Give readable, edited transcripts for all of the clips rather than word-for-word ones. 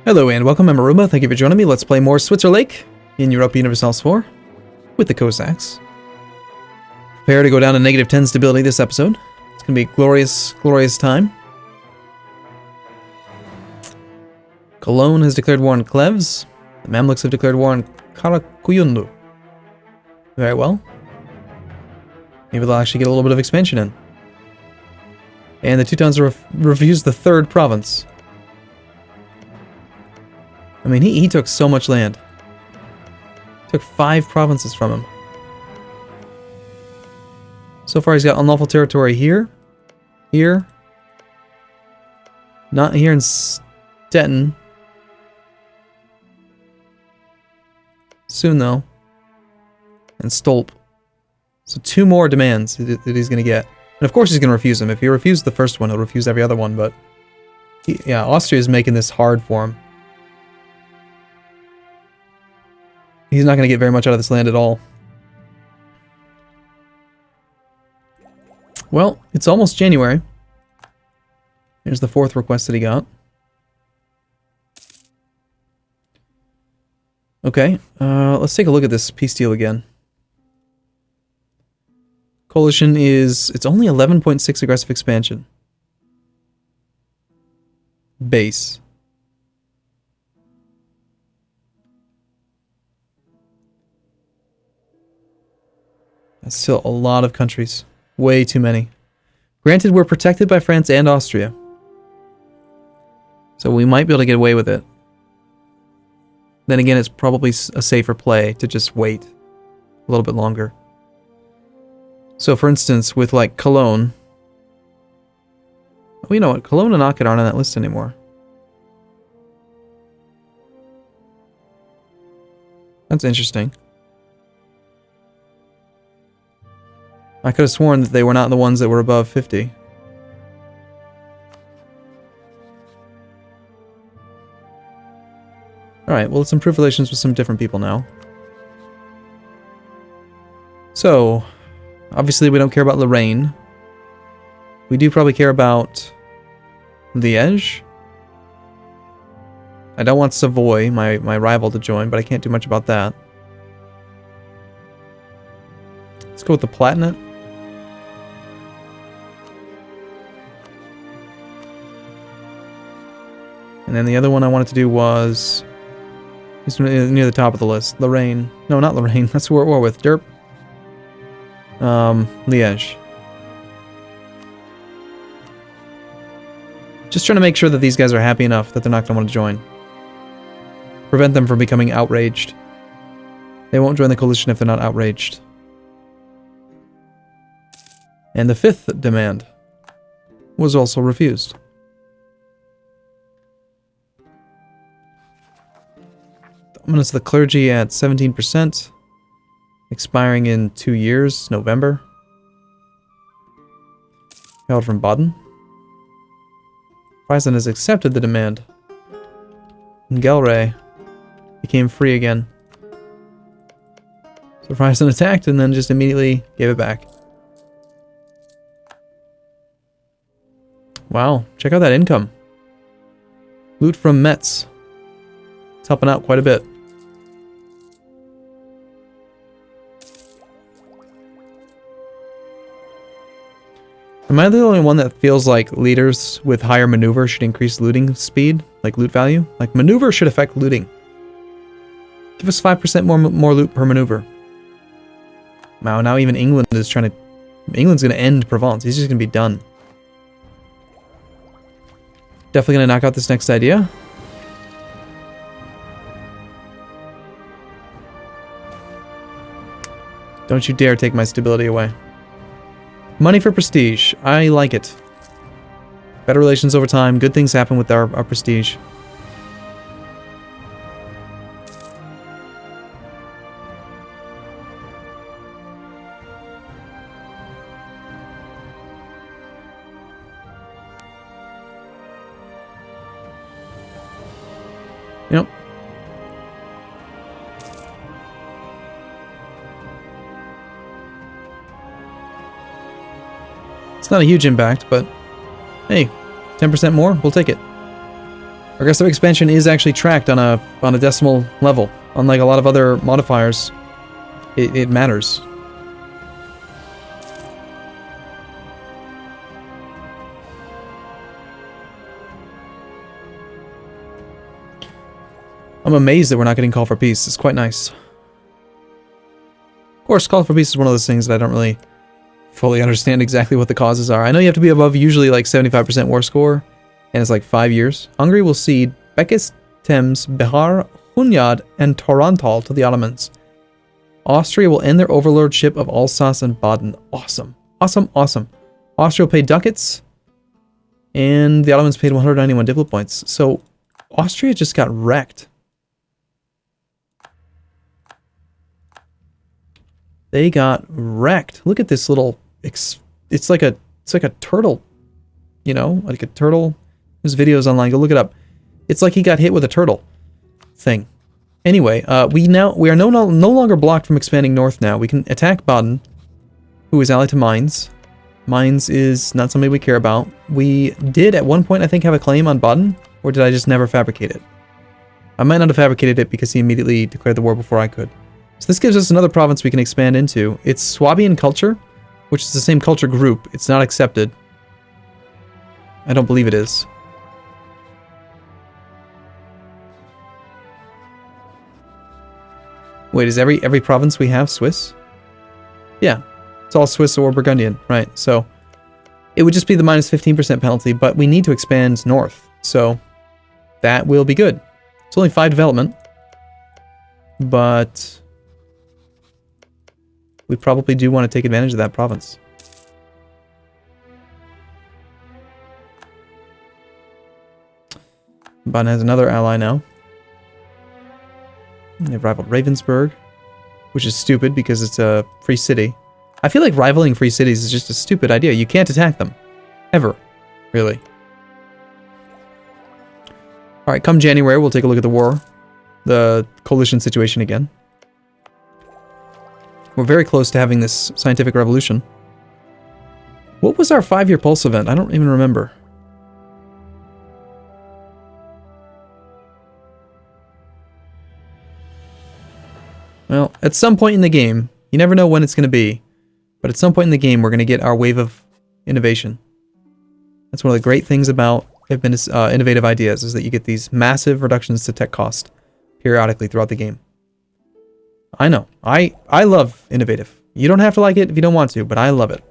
Hello and welcome, I'm Arumba. Thank you for joining me. Let's play more Switzerlake in Europa Universalis IV with the Cossacks. Prepare to go down to -10 stability this episode. It's going to be a glorious, glorious time. Cologne has declared war on Cleves. The Mamluks have declared war on Karakuyunlu. Very well. Maybe they'll actually get a little bit of expansion in. And the Teutons refused the 3rd province. I mean, he took so much land. Took 5 provinces from him. So far he's got unlawful territory here. Here. Not here in Stettin. Soon though. And Stolp. So 2 more demands that he's going to get. And of course he's going to refuse them. If he refused the first one, he'll refuse every other one. But yeah, Austria's making this hard for him. He's not going to get very much out of this land at all. Well, it's almost January. Here's the 4th request that he got. Okay, let's take a look at this peace deal again. Coalition is... it's only 11.6 aggressive expansion. Base. That's still a lot of countries. Way too many. Granted, we're protected by France and Austria. So we might be able to get away with it. Then again, it's probably a safer play to just wait a little bit longer. So for instance, with like Cologne... well, you know what? Cologne and Aachen aren't on that list anymore. That's interesting. I could have sworn that they were not the ones that were above 50. Alright, well, let's improve relations with some different people now. So, obviously we don't care about Lorraine. We do probably care about Liège. I don't want Savoy, my rival, to join, but I can't do much about that. Let's go with the Palatinate. And then the other one I wanted to do was... it's near the top of the list. Lorraine. No, not Lorraine. That's who we're at war with. Derp. Liège. Just trying to make sure that these guys are happy enough that they're not going to want to join. Prevent them from becoming outraged. They won't join the coalition if they're not outraged. And the 5th demand was also refused. Dominance of the clergy at 17%. Expiring in 2 years, November. Held from Baden. Friesland has accepted the demand. And Gelre became free again. So Friesland attacked and then just immediately gave it back. Wow, check out that income. Loot from Metz. It's helping out quite a bit. Am I the only one that feels like leaders with higher maneuver should increase looting speed? Like loot value? Like maneuver should affect looting. Give us 5% more loot per maneuver. Wow, now even England is trying to... England's going to end Provence. He's just going to be done. Definitely going to knock out this next idea. Don't you dare take my stability away. Money for prestige. I like it. Better relations over time. Good things happen with our prestige. Yep. It's not a huge impact, but hey, 10% more, we'll take it. Aggressive expansion is actually tracked on a decimal level. Unlike a lot of other modifiers, it matters. I'm amazed that we're not getting Call for Peace. It's quite nice. Of course, Call for Peace is one of those things that I don't really fully understand exactly what the causes are. I know you have to be above usually like 75% war score, and it's like 5 years. Hungary will cede Bekis, Thames, Bihar, Hunyad, and Torontal to the Ottomans. Austria will end their overlordship of Alsace and Baden. Awesome. Awesome, awesome. Austria will pay ducats, and the Ottomans paid 191 diplo points. So, Austria just got wrecked. They got wrecked. Look at this little... It's like a turtle. You know? Like a turtle. There's videos online. Go look it up. It's like he got hit with a turtle thing. Anyway, we are no longer blocked from expanding north now. We can attack Baden, who is allied to Mainz. Mainz is not somebody we care about. We did at one point, I think, have a claim on Baden, or did I just never fabricate it? I might not have fabricated it because he immediately declared the war before I could. So this gives us another province we can expand into. It's Swabian culture, which is the same culture group. It's not accepted. I don't believe it is. Wait, is every province we have Swiss? Yeah, it's all Swiss or Burgundian, right? So it would just be the minus 15% penalty, but we need to expand north, so that will be good. It's only 5 development, but we probably do want to take advantage of that province. Baden has another ally now. They've rivaled Ravensburg, which is stupid because it's a free city. I feel like rivaling free cities is just a stupid idea. You can't attack them. Ever. Really. Alright, come January, we'll take a look at the war. The coalition situation again. We're very close to having this scientific revolution. What was our 5-year pulse event? I don't even remember. Well, at some point in the game, you never know when it's going to be, but at some point in the game, we're going to get our wave of innovation. That's one of the great things about innovative ideas, is that you get these massive reductions to tech cost periodically throughout the game. I know. I love innovative. You don't have to like it if you don't want to, but I love it.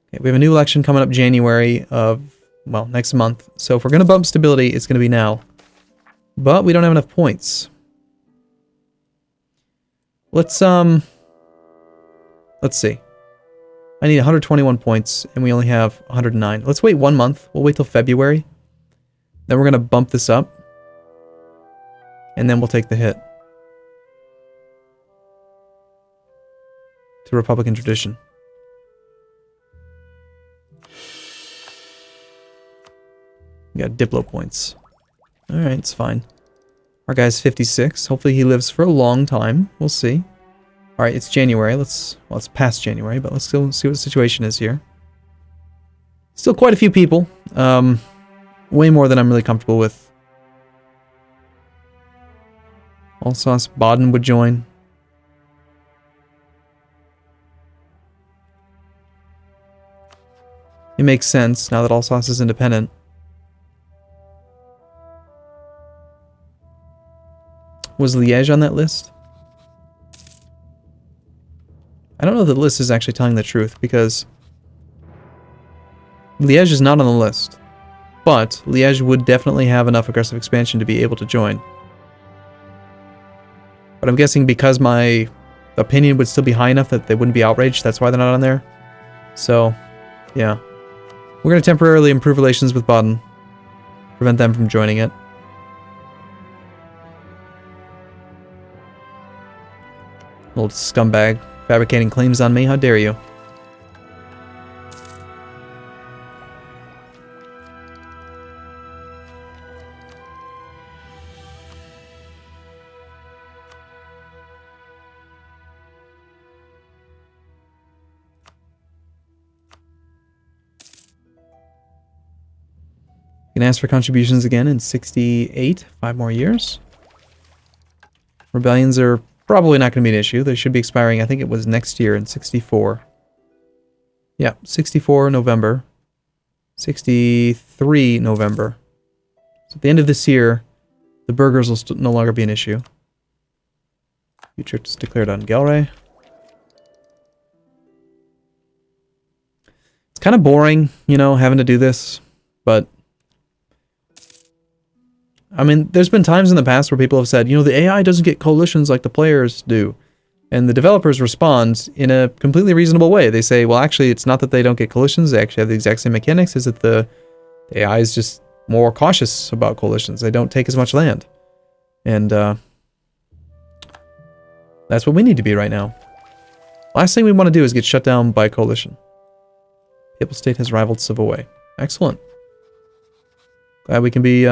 Okay, we have a new election coming up January of, well, next month. So if we're going to bump stability, it's going to be now. But we don't have enough points. Let's see. I need 121 points, and we only have 109. Let's wait 1 month. We'll wait till February. Then we're going to bump this up. And then we'll take the hit. To Republican tradition. We got Diplo points. Alright, it's fine. Our guy's 56. Hopefully he lives for a long time. We'll see. Alright, it's January. Well, it's past January, but let's still see what the situation is here. Still quite a few people. Way more than I'm really comfortable with. Alsace, Baden would join. It makes sense now that Alsace is independent. Was Liège on that list? I don't know if the list is actually telling the truth, because Liège is not on the list. But Liège would definitely have enough aggressive expansion to be able to join. But I'm guessing because my opinion would still be high enough that they wouldn't be outraged, that's why they're not on there. So, yeah. We're going to temporarily improve relations with Baden. Prevent them from joining it. Old scumbag. Fabricating claims on me, how dare you? You can ask for contributions again in 68, 5 more years. Rebellions are probably not going to be an issue. They should be expiring, I think it was next year in 64. Yeah, 64 November. 63 November. So at the end of this year, the burghers will no longer be an issue. Utrecht is declared on Gelre. It's kind of boring, you know, having to do this, but I mean, there's been times in the past where people have said, you know, the AI doesn't get coalitions like the players do. And the developers respond in a completely reasonable way. They say, well, actually, it's not that they don't get coalitions. They actually have the exact same mechanics. Is that the AI is just more cautious about coalitions. They don't take as much land. And that's what we need to be right now. Last thing we want to do is get shut down by coalition. Papal State has rivaled Savoy. Excellent. Glad we can be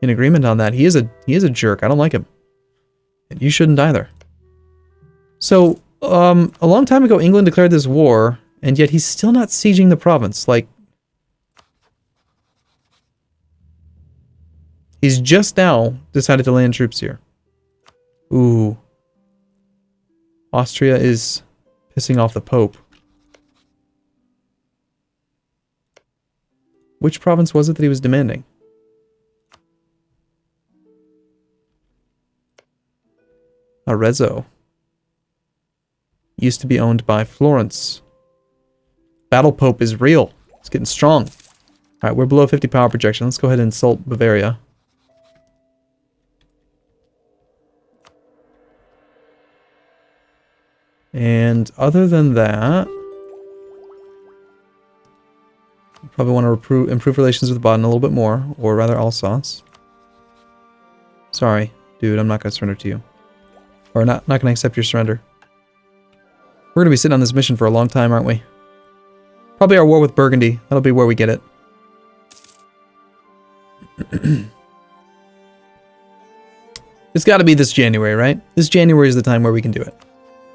in agreement on that. He is a jerk. I don't like him. And you shouldn't either. So, a long time ago, England declared this war, and yet he's still not sieging the province. Like, he's just now decided to land troops here. Ooh. Austria is pissing off the Pope. Which province was it that he was demanding? Arezzo. Used to be owned by Florence. Battle Pope is real. It's getting strong. Alright, we're below 50 power projection. Let's go ahead and insult Bavaria. And other than that, probably want to improve relations with Baden a little bit more, or rather Alsace. Sorry, dude, I'm not going to surrender to you. Or not going to accept your surrender. We're going to be sitting on this mission for a long time, aren't we? Probably our war with Burgundy. That'll be where we get it. It's got to be this January, right? This January is the time where we can do it.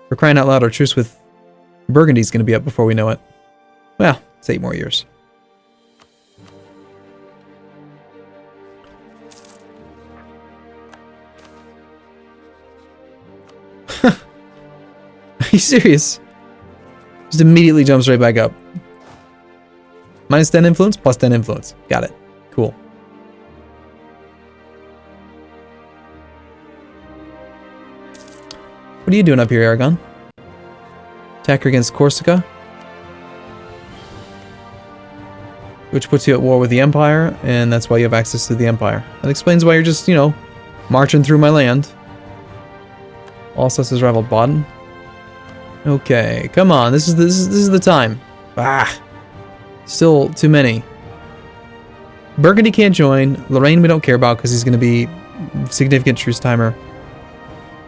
For crying out loud, our truce with Burgundy is going to be up before we know it. Well, it's 8 more years. Are you serious? Just immediately jumps right back up. Minus 10 influence, plus 10 influence. Got it. Cool. What are you doing up here, Aragon? Attack against Corsica. Which puts you at war with the Empire, and that's why you have access to the Empire. That explains why you're just, you know, marching through my land. Alsace has rivaled Baden. Okay, come on. This is the time. Ah, still too many. Burgundy can't join. Lorraine we don't care about because he's going to be significant truce timer.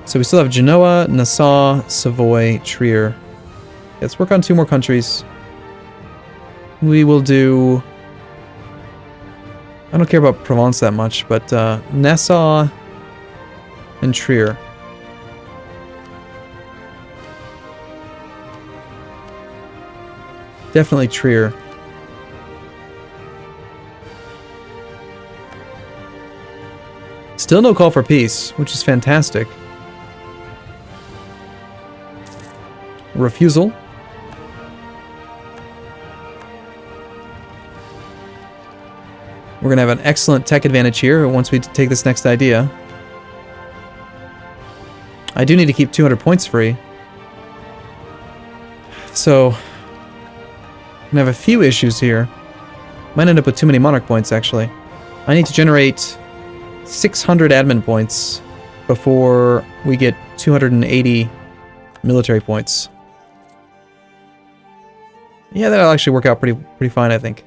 So we still have Genoa, Nassau, Savoy, Trier. Let's work on 2 more countries. We will do... I don't care about Provence that much, but Nassau and Trier. Definitely Trier. Still no call for peace, which is fantastic. Refusal. We're going to have an excellent tech advantage here once we take this next idea. I do need to keep 200 points free. So, I'm going to have a few issues here. Might end up with too many monarch points, actually. I need to generate 600 admin points before we get 280 military points. Yeah, that'll actually work out pretty fine, I think.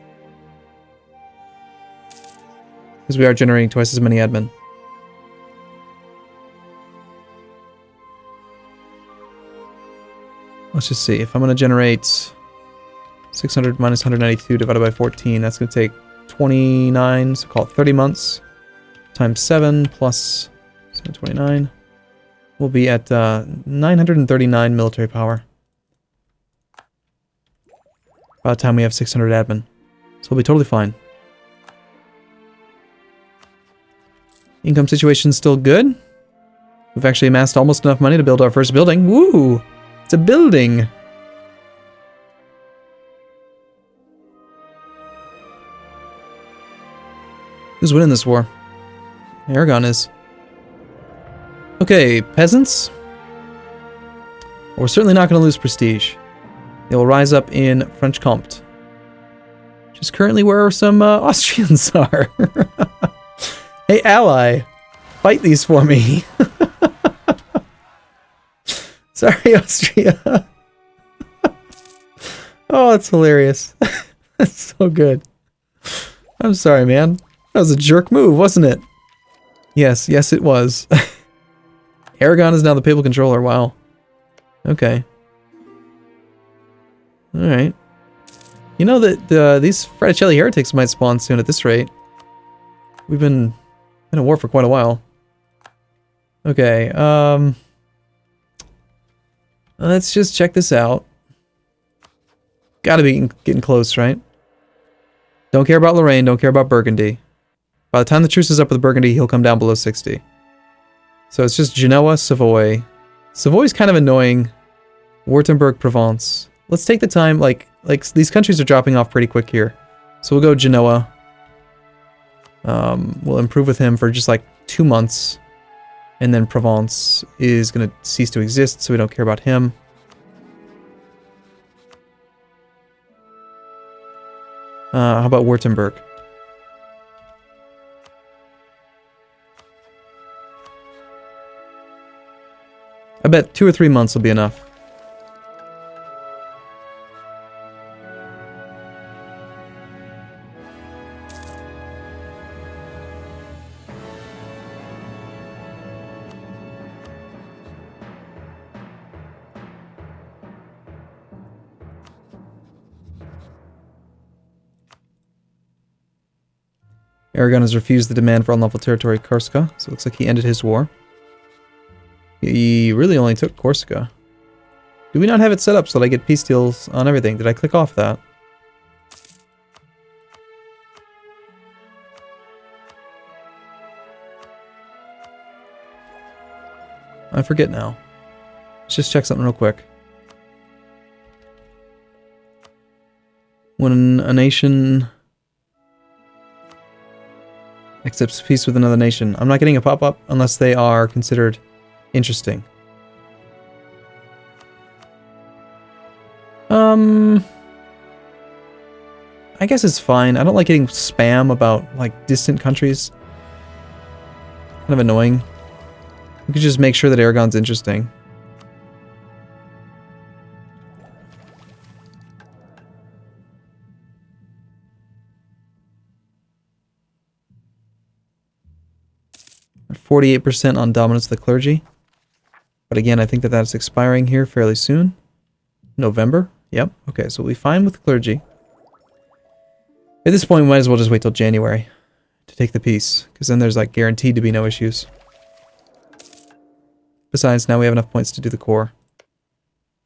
Because we are generating twice as many admin. Let's just see. If I'm going to generate 600 minus 192 divided by 14, that's going to take 29, so call it 30 months. Times 7 plus 29. We'll be at 939 military power. By the time we have 600 admin. So we'll be totally fine. Income situation's still good. We've actually amassed almost enough money to build our first building. Woo! It's a building! Who's winning this war? Aragon is. Okay, peasants. We're certainly not going to lose prestige. They will rise up in French Comte. Which is currently where some Austrians are. Hey, ally! Fight these for me! Sorry, Austria. Oh, that's hilarious. That's so good. I'm sorry, man. That was a jerk move, wasn't it? Yes, yes it was. Aragon is now the papal controller, wow. Okay. Alright. You know that these Fraticelli heretics might spawn soon at this rate. We've been in a war for quite a while. Okay, let's just check this out. Gotta be getting close, right? Don't care about Lorraine, don't care about Burgundy. By the time the truce is up with Burgundy, he'll come down below 60. So it's just Genoa, Savoy. Savoy's kind of annoying. Württemberg, Provence. Let's take the time, like these countries are dropping off pretty quick here. So we'll go Genoa. We'll improve with him for just like 2 months. And then Provence is going to cease to exist, so we don't care about him. How about Württemberg? I bet 2 or 3 months will be enough. Aragon has refused the demand for unlawful territory Corsica, so it looks like he ended his war. He really only took Corsica. Do we not have it set up so that I get peace deals on everything? Did I click off that? I forget now. Let's just check something real quick. When a nation accepts peace with another nation. I'm not getting a pop-up unless they are considered interesting. I guess it's fine. I don't like getting spam about, like, distant countries. Kind of annoying. We could just make sure that Aragon's interesting. At 48% on dominance of the clergy. But again, I think that that's expiring here fairly soon. November? Yep. Okay, so we'll be fine with the clergy. At this point, we might as well just wait till January to take the peace, because then there's like guaranteed to be no issues. Besides, now we have enough points to do the core.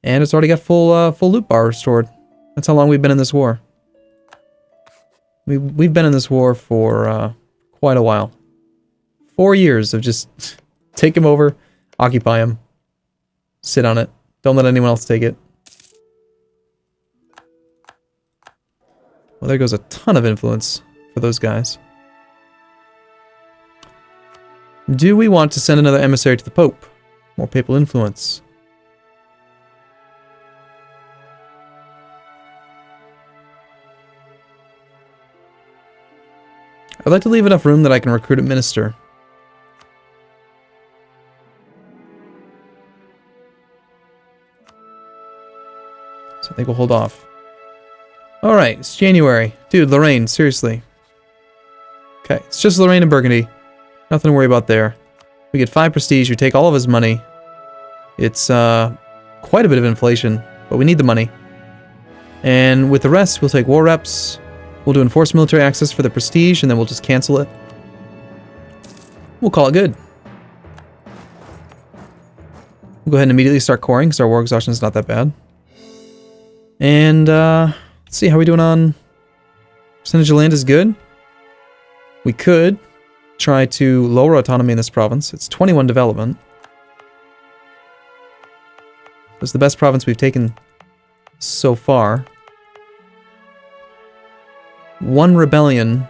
And it's already got full loot bar restored. That's how long we've been in this war. We've been in this war for quite a while. 4 years of just take him over, occupy him, sit on it, don't let anyone else take it. Well, there goes a ton of influence for those guys. Do we want to send another emissary to the Pope? More papal influence. I'd like to leave enough room that I can recruit a minister. So I think we'll hold off. Alright, it's January. Dude, Lorraine, seriously. Okay, it's just Lorraine and Burgundy. Nothing to worry about there. We get 5 prestige, we take all of his money. It's quite a bit of inflation, but we need the money. And with the rest, we'll take war reps. We'll do enforced military access for the prestige, and then we'll just cancel it. We'll call it good. We'll go ahead and immediately start coring, because our war exhaustion is not that bad. And let's see how we doing on percentage of land is good. We could try to lower autonomy in this province. It's 21 development. It's the best province we've taken so far. 1 rebellion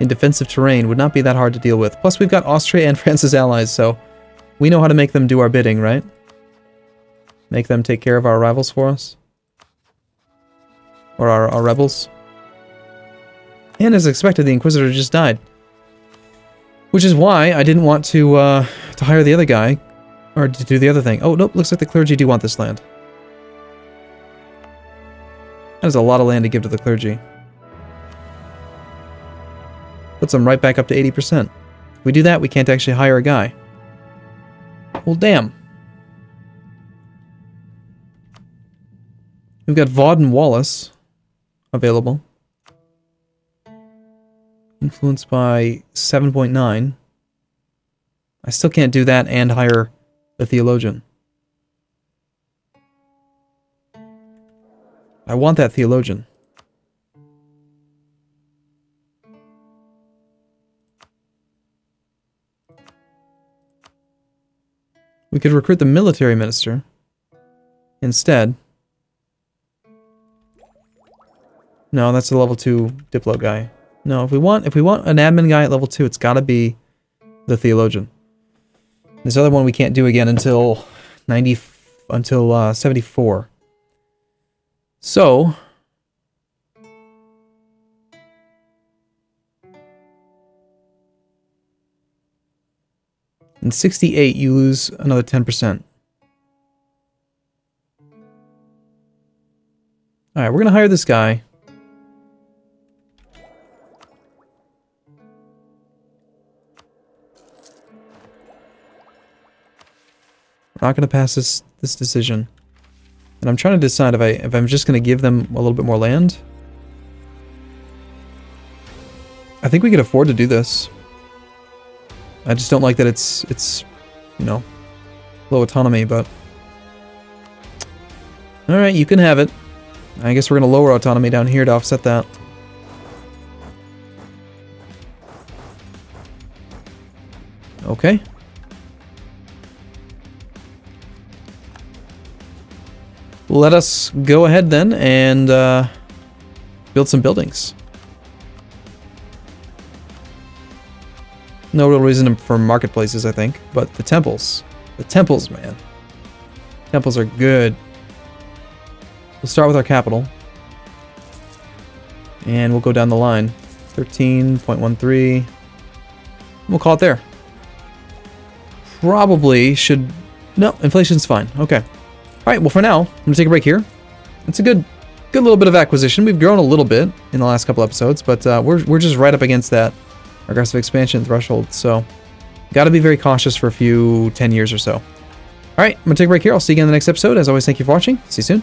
in defensive terrain would not be that hard to deal with. Plus, we've got Austria and France's allies, so we know how to make them do our bidding, right? Make them take care of our rivals for us. Or our rebels. And as expected, the Inquisitor just died. Which is why I didn't want to hire the other guy, or to do the other thing. Oh, nope, looks like the clergy do want this land. That is a lot of land to give to the clergy. Puts them right back up to 80%. If we do that, we can't actually hire a guy. Well, damn. We've got Vaud and Wallace available. Influenced by 7.9. I still can't do that and hire the theologian. I want that theologian. We could recruit the military minister instead. No, that's a level 2 Diplo guy. No, if we want an admin guy at level 2, it's gotta be the theologian. This other one we can't do again until 74. So in 68 you lose another 10%. Alright, we're gonna hire this guy. We're not going to pass this decision. And I'm trying to decide if I'm just going to give them a little bit more land. I think we could afford to do this. I just don't like that it's you know, low autonomy, but alright, you can have it. I guess we're going to lower autonomy down here to offset that. Okay. Let us go ahead then and build some buildings. No real reason for marketplaces, I think, but the temples, man. Temples are good. We'll start with our capital. And we'll go down the line. 13.13. We'll call it there. Probably should... No, inflation's fine. Okay. Alright, well for now, I'm going to take a break here. It's a good little bit of acquisition. We've grown a little bit in the last couple episodes, but we're just right up against that aggressive expansion threshold, so got to be very cautious for a few 10 years or so. Alright, I'm going to take a break here. I'll see you again in the next episode. As always, thank you for watching. See you soon.